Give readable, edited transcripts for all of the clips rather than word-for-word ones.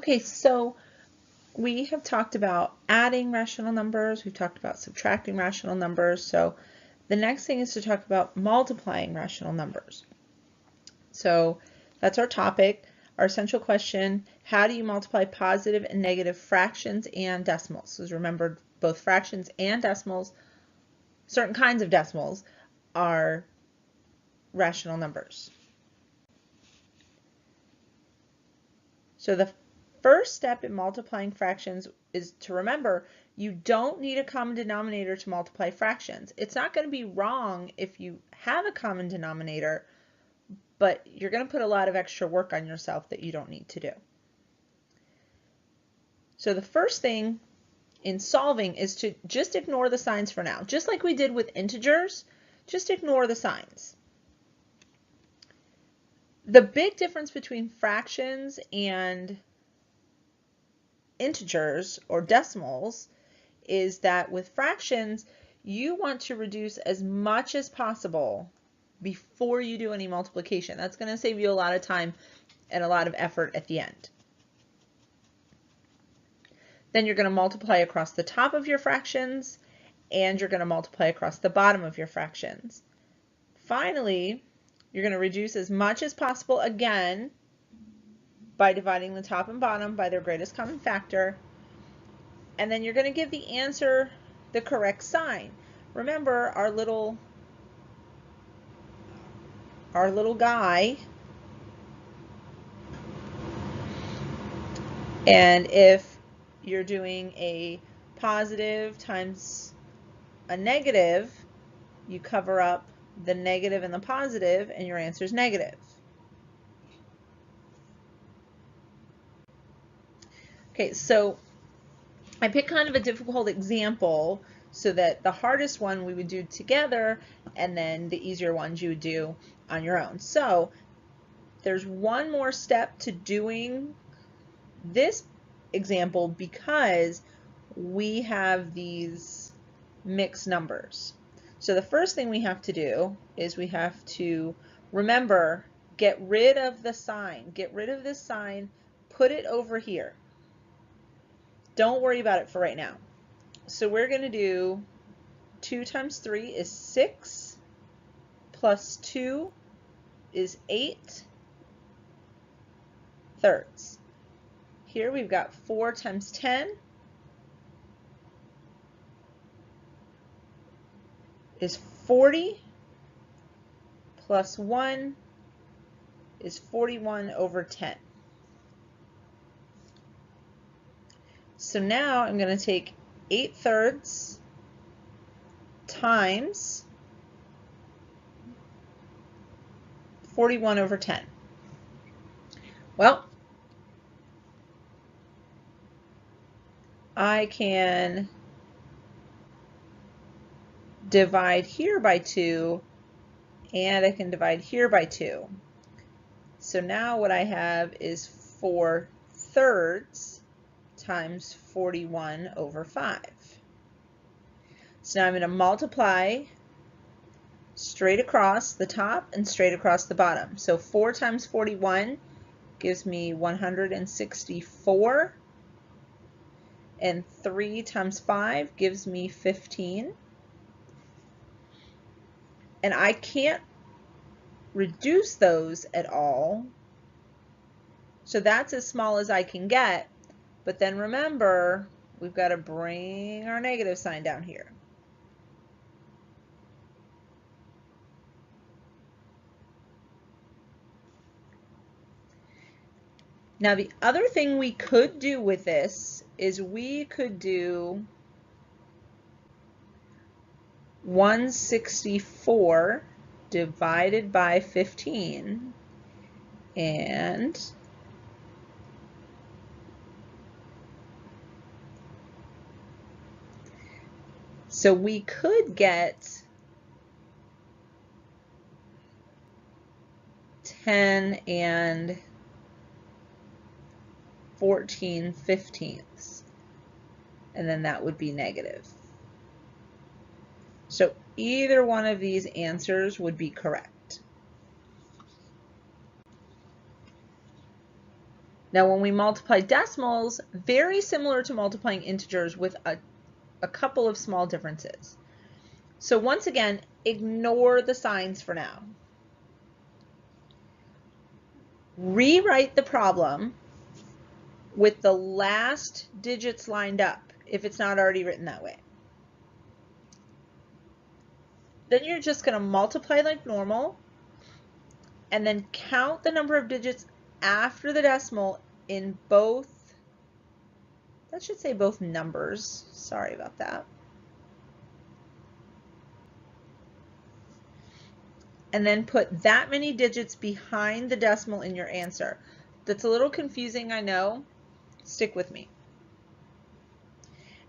Okay, so we have talked about adding rational numbers, we've talked about subtracting rational numbers, so the next thing is to talk about multiplying rational numbers. So that's our topic. Our essential question, how do you multiply positive and negative fractions and decimals? So remember, both fractions and decimals, certain kinds of decimals, are rational numbers. So the first step in multiplying fractions is to remember you don't need a common denominator to multiply fractions. It's not going to be wrong if you have a common denominator, but you're going to put a lot of extra work on yourself that you don't need to do. So the first thing in solving is to just ignore the signs for now. Just like we did with integers, just ignore the signs. The big difference between fractions and integers or decimals is that with fractions, you want to reduce as much as possible before you do any multiplication. That's going to save you a lot of time and a lot of effort at the end. Then you're going to multiply across the top of your fractions, and you're going to multiply across the bottom of your fractions. Finally, you're going to reduce as much as possible again by dividing the top and bottom by their greatest common factor, and then you're going to give the answer the correct sign. Remember our little guy, and if you're doing a positive times a negative, you cover up the negative and the positive, and your answer is negative. Okay, so I picked kind of a difficult example so that the hardest one we would do together, and then the easier ones you would do on your own. So there's one more step to doing this example because we have these mixed numbers. So the first thing we have to do is we have to remember, get rid of the sign. Get rid of this sign, put it over here. Don't worry about it for right now. So we're going to do 2 times 3 is 6, plus 2 is 8 thirds. Here we've got 4 times 10 is 40, plus 1 is 41 over 10. So now I'm going to take 8 thirds times 41 over 10. Well, I can divide here by 2, and I can divide here by 2. So now what I have is 4 thirds times 41 over 5. So now I'm going to multiply straight across the top and straight across the bottom. So 4 times 41 gives me 164, and 3 times 5 gives me 15. And I can't reduce those at all, so that's as small as I can get. But then remember, we've got to bring our negative sign down here. Now the other thing we could do with this is we could do 164 divided by 15, and so we could get 10 and 14/15, and then that would be negative. So either one of these answers would be correct. Now when we multiply decimals, very similar to multiplying integers with a couple of small differences. So once again, ignore the signs for now. Rewrite the problem with the last digits lined up, if it's not already written that way. Then you're just going to multiply like normal, and then count the number of digits after the decimal in both, that should say both numbers, sorry about that. And then put that many digits behind the decimal in your answer. That's a little confusing, I know. Stick with me.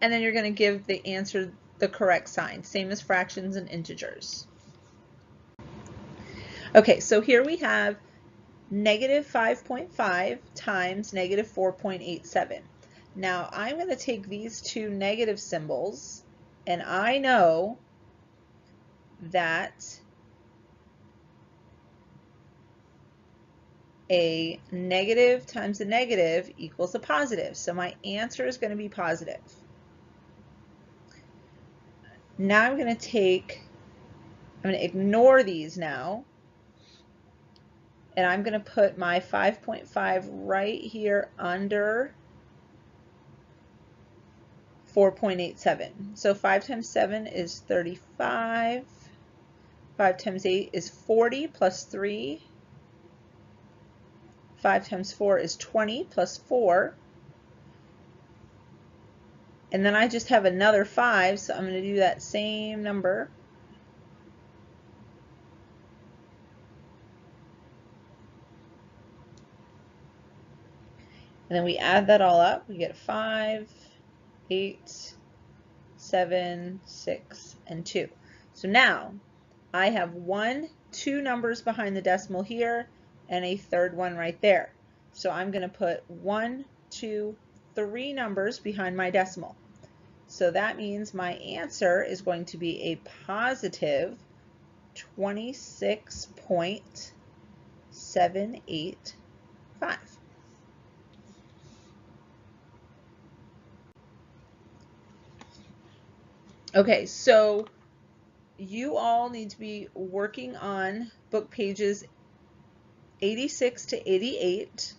And then you're going to give the answer the correct sign, same as fractions and integers. Okay, so here we have negative 5.5 times negative 4.87. Now I'm going to take these two negative symbols, and I know that a negative times a negative equals a positive. So my answer is going to be positive. Now I'm going to ignore these now, and I'm going to put my 5.5 right here under 4.87. So 5 times 7 is 35. 5 times 8 is 40 plus 3. 5 times 4 is 20 plus 4. And then I just have another 5, so I'm going to do that same number. And then we add that all up. We get 5, 8, 7, 6, and 2. So now I have 2 numbers behind the decimal here and a third one right there. So I'm going to put 1, 2, 3 numbers behind my decimal. So that means my answer is going to be a positive 26.785. Okay, so you all need to be working on book pages 86 to 88.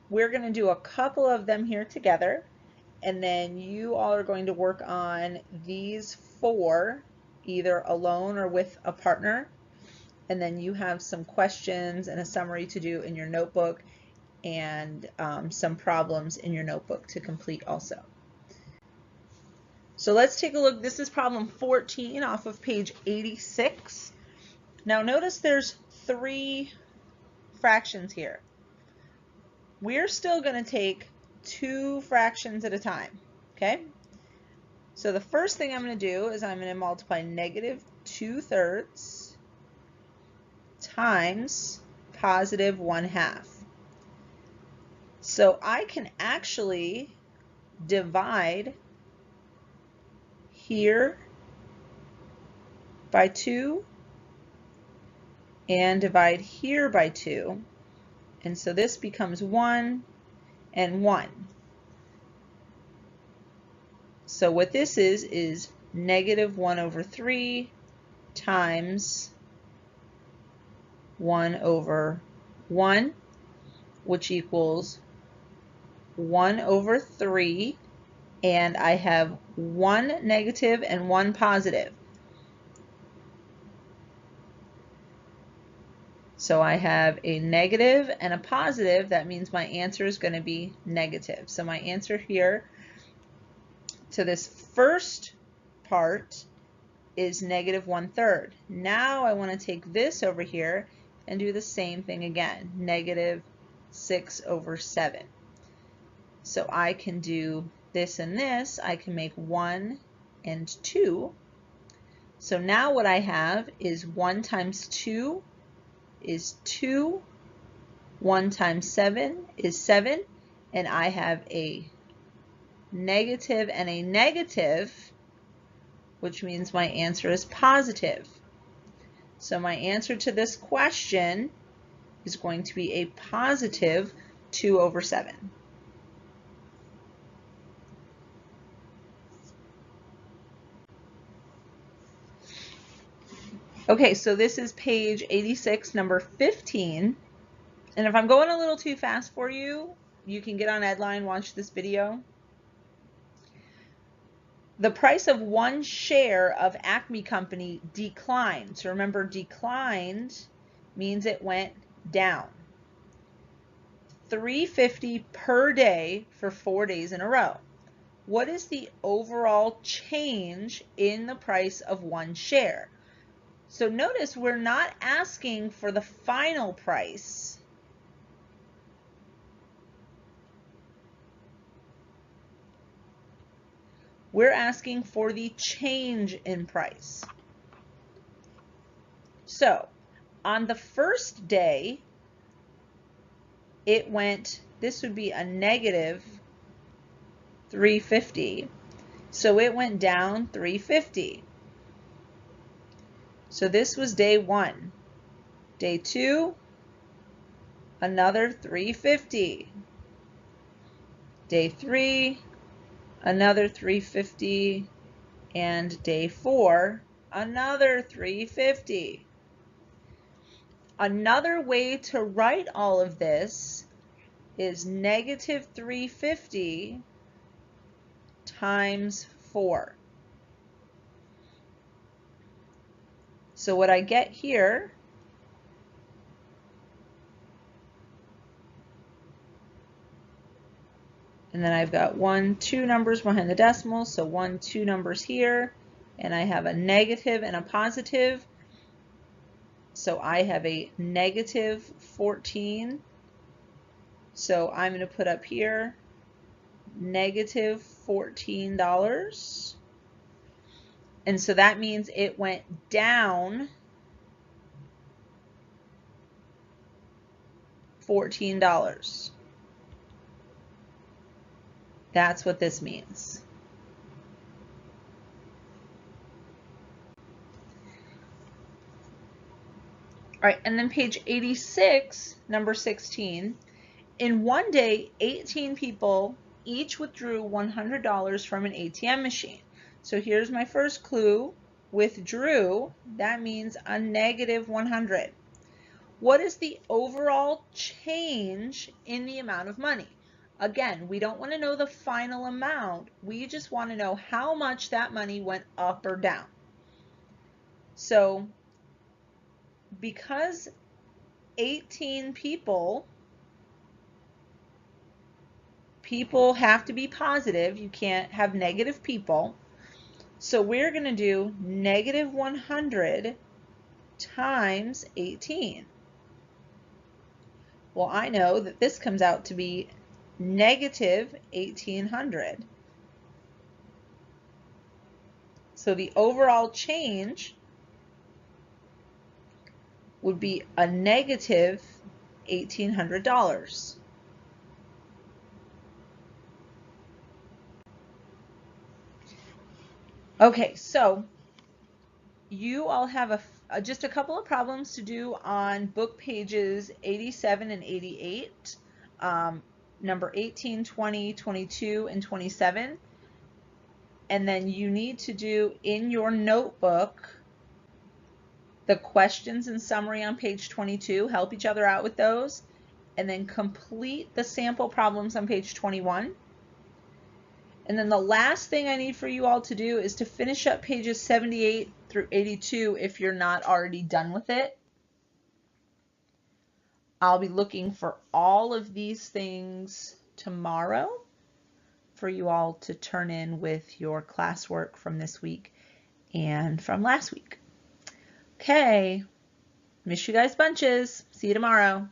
We're going to do a couple of them here together, and then you all are going to work on these 4 either alone or with a partner, and then you have some questions and a summary to do in your notebook, and some problems in your notebook to complete also. So let's take a look. This is problem 14 off of page 86. Now notice there's 3 fractions here. We're still going to take 2 fractions at a time, okay? So the first thing I'm going to do is I'm going to multiply negative 2/3 times positive 1/2. So I can actually divide here by 2 and divide here by 2. And so this becomes 1 and 1. So what this is negative 1/3 times 1/1, which equals 1/3, and I have 1 negative and 1 positive. So I have a negative and a positive. That means my answer is going to be negative. So my answer here to this first part is negative 1/3. Now I want to take this over here and do the same thing again, negative 6/7. So I can do this and this. I can make 1 and 2. So now what I have is 1 times 2 is 2, 1 times 7 is 7, and I have a negative and a negative, which means my answer is positive. So my answer to this question is going to be a positive 2/7. Okay, so this is page 86, number 15. And if I'm going a little too fast for you, you can get on Edline, watch this video. The price of one share of Acme Company declined. So remember, declined means it went down. $3.50 per day for 4 days in a row. What is the overall change in the price of one share? So notice we're not asking for the final price. We're asking for the change in price. So on the first day, it went, this would be a negative $3.50. So it went down $3.50. So this was day 1. Day 2, another $3.50. Day 3, another $3.50. And day 4, another $3.50. Another way to write all of this is negative $3.50 times 4. So what I get here and then I've got 1, 2 numbers behind the decimal, so 1, 2 numbers here, and I have a negative and a positive. So I have a negative 14. So I'm going to put up here negative $14. And so that means it went down $14. That's what this means. All right, and then page 86, number 16. In one day, 18 people each withdrew $100 from an ATM machine. So here's my first clue. Withdrew, that means a negative 100. What is the overall change in the amount of money? Again, we don't want to know the final amount. We just want to know how much that money went up or down. So because 18 people have to be positive, you can't have negative people. So we're going to do negative 100 times 18. Well, I know that this comes out to be negative 1800. So the overall change would be a negative $1,800. Okay, so you all have just a couple of problems to do on book pages 87 and 88, number 18, 20, 22, and 27. And then you need to do in your notebook the questions and summary on page 22, help each other out with those, and then complete the sample problems on page 21. And then the last thing I need for you all to do is to finish up pages 78 through 82 if you're not already done with it. I'll be looking for all of these things tomorrow for you all to turn in with your classwork from this week and from last week. Okay, miss you guys bunches. See you tomorrow.